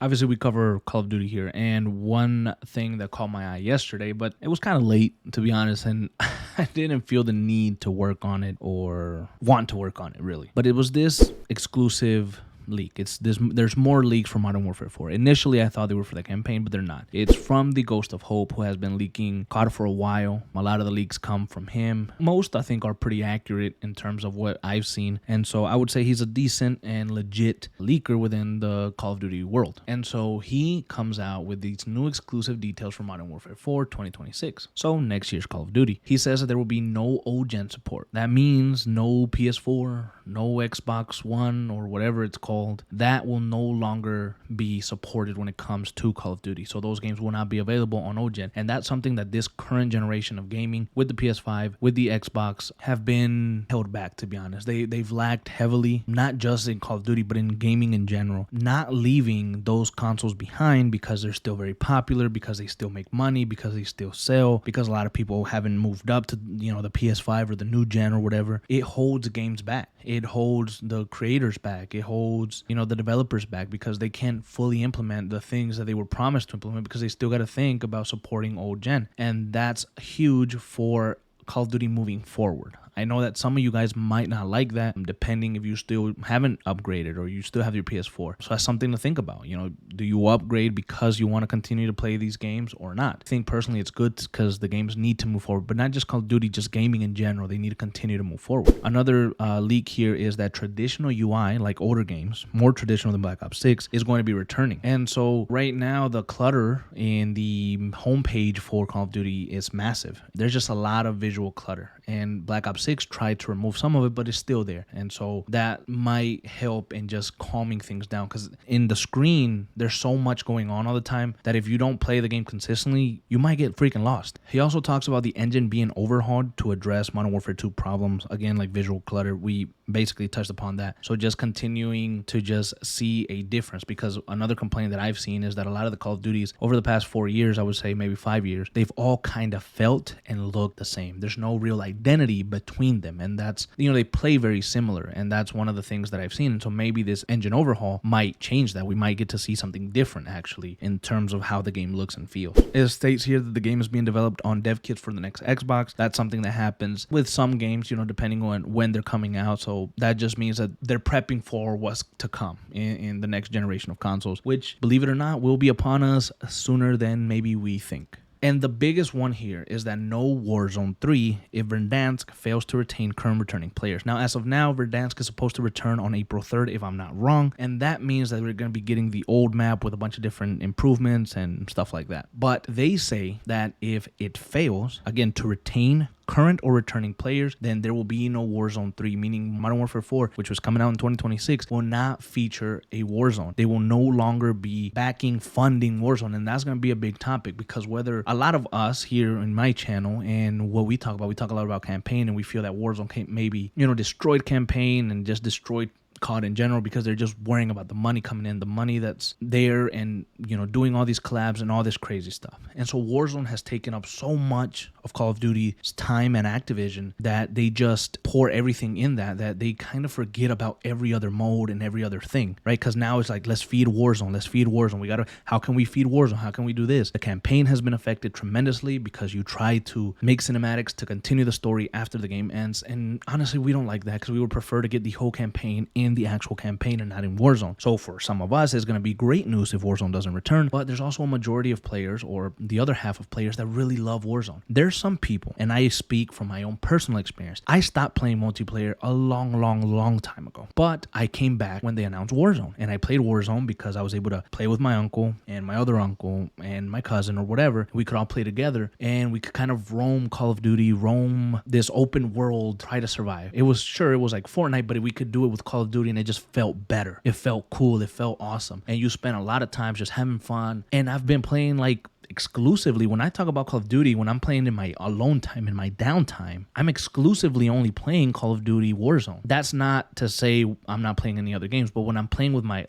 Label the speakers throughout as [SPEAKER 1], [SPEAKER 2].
[SPEAKER 1] Obviously, we cover Call of Duty here, and one thing that caught my eye yesterday, but it was kind of late, to be honest, and I didn't feel the need to work on it or want to work on it, really. But it was this exclusive leak. It's this. There's more leaks for Modern Warfare 4. Initially, I thought they were for the campaign, but they're not. It's from the Ghost of Hope, who has been leaking COD for a while. A lot of the leaks come from him. Most, I think, are pretty accurate in terms of what I've seen, and so I would say he's a decent and legit leaker within the Call of Duty world. And so he comes out with these new exclusive details for Modern Warfare 4 2026. So next year's Call of Duty. He says that there will be no old-gen support. That means no PS4, no Xbox One, or whatever it's called. That will no longer be supported when it comes to Call of Duty. So those games will not be available on OGen. And that's something that this current generation of gaming with the PS5, with the Xbox, have been held back, to be honest. They've lacked heavily, not just in Call of Duty, but in gaming in general. Not leaving those consoles behind because they're still very popular, because they still make money, because they still sell, because a lot of people haven't moved up to, the PS5 or the new gen or whatever. It holds games back. It holds the creators back. It holds, the developers back because they can't fully implement the things that they were promised to implement because they still got to think about supporting old gen. And that's huge for Call of Duty moving forward. I know that some of you guys might not like that, depending if you still haven't upgraded or you still have your PS4. So that's something to think about. Do you upgrade because you want to continue to play these games or not? I think personally it's good because the games need to move forward, but not just Call of Duty, just gaming in general. They need to continue to move forward. Another leak here is that traditional UI, like older games, more traditional than Black Ops 6, is going to be returning. And so right now, the clutter in the homepage for Call of Duty is massive. There's just a lot of visual clutter. And Black Ops 6 tried to remove some of it, but it's still there. And so that might help in just calming things down, because in the screen, there's so much going on all the time that if you don't play the game consistently, you might get freaking lost. He also talks about the engine being overhauled to address Modern Warfare 2 problems, again, like visual clutter. We basically touched upon that. So just continuing to just see a difference, because another complaint that I've seen is that a lot of the Call of Duties over the past 4 years, I would say maybe 5 years, they've all kind of felt and looked the same. There's no real identity between them, and that's, they play very similar, and that's one of the things that I've seen. And so maybe this engine overhaul might change that. We might get to see something different actually in terms of how the game looks and feels. It states here that the game is being developed on dev kits for the next Xbox. That's something that happens with some games, depending on when they're coming out. So that just means that they're prepping for what's to come in the next generation of consoles, which, believe it or not, will be upon us sooner than maybe we think. And the biggest one here is that no Warzone 3 if Verdansk fails to retain current returning players. Now, as of now, Verdansk is supposed to return on April 3rd, if I'm not wrong. And that means that we're going to be getting the old map with a bunch of different improvements and stuff like that. But they say that if it fails, again, to retain current or returning players, then there will be no Warzone 3, meaning Modern Warfare 4, which was coming out in 2026, will not feature a Warzone. They will no longer be funding Warzone, and that's going to be a big topic, because whether a lot of us here in my channel and what we talk a lot about campaign, and we feel that Warzone maybe, destroyed campaign and just destroyed COD in general, because they're just worrying about the money coming in, the money that's there, and doing all these collabs and all this crazy stuff. And so Warzone has taken up so much of Call of Duty's time and Activision that they just pour everything in that they kind of forget about every other mode and every other thing, right? Because now it's like, let's feed Warzone. How can we feed Warzone? How can we do this? The campaign has been affected tremendously because you try to make cinematics to continue the story after the game ends, and honestly, we don't like that, because we would prefer to get the whole campaign in the actual campaign and not in Warzone. So for some of us, it's going to be great news if Warzone doesn't return, but there's also a majority of players, or the other half of players, that really love Warzone. There's some people, and I speak from my own personal experience, I stopped playing multiplayer a long time ago, but I came back when they announced Warzone, and I played Warzone because I was able to play with my uncle and my other uncle and my cousin or whatever. We could all play together, and we could kind of roam Call of Duty, roam this open world, try to survive. It was like Fortnite, but we could do it with Call of Duty, and it just felt better. It felt cool. It felt awesome. And you spent a lot of time just having fun. And I've been playing like exclusively, when I talk about Call of Duty, when I'm playing in my alone time, in my downtime, I'm exclusively only playing Call of Duty Warzone. That's not to say I'm not playing any other games, but when I'm playing with my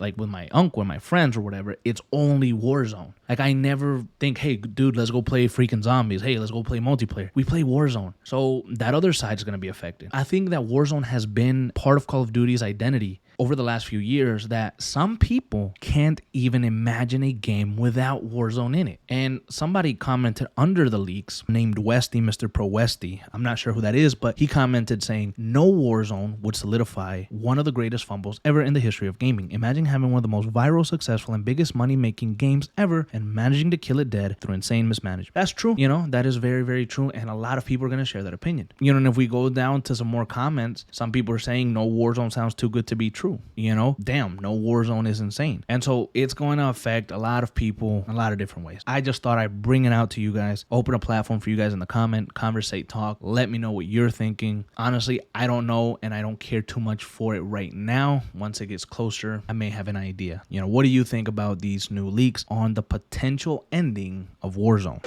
[SPEAKER 1] uncle and my friends or whatever, it's only Warzone. Like, I never think, hey, dude, let's go play freaking zombies. Hey, let's go play multiplayer. We play Warzone. So that other side is going to be affected. I think that Warzone has been part of Call of Duty's identity over the last few years that some people can't even imagine a game without Warzone in it. And somebody commented under the leaks named Westy, Mr. Pro Westy. I'm not sure who that is, but he commented saying, no Warzone would solidify one of the greatest fumbles ever in the history of gaming. Imagine having one of the most viral, successful, and biggest money-making games ever and managing to kill it dead through insane mismanagement. That's true. That is very, very true. And a lot of people are going to share that opinion. And if we go down to some more comments, some people are saying no Warzone sounds too good to be true. Damn, no Warzone is insane. And so it's going to affect a lot of people in a lot of different ways. I just thought I'd bring it out to you guys, open a platform for you guys in the comment, conversate, talk, let me know what you're thinking. Honestly, I don't know, and I don't care too much for it right now. Once it gets closer, I may have an idea. What do you think about these new leaks on the potential ending of Warzone?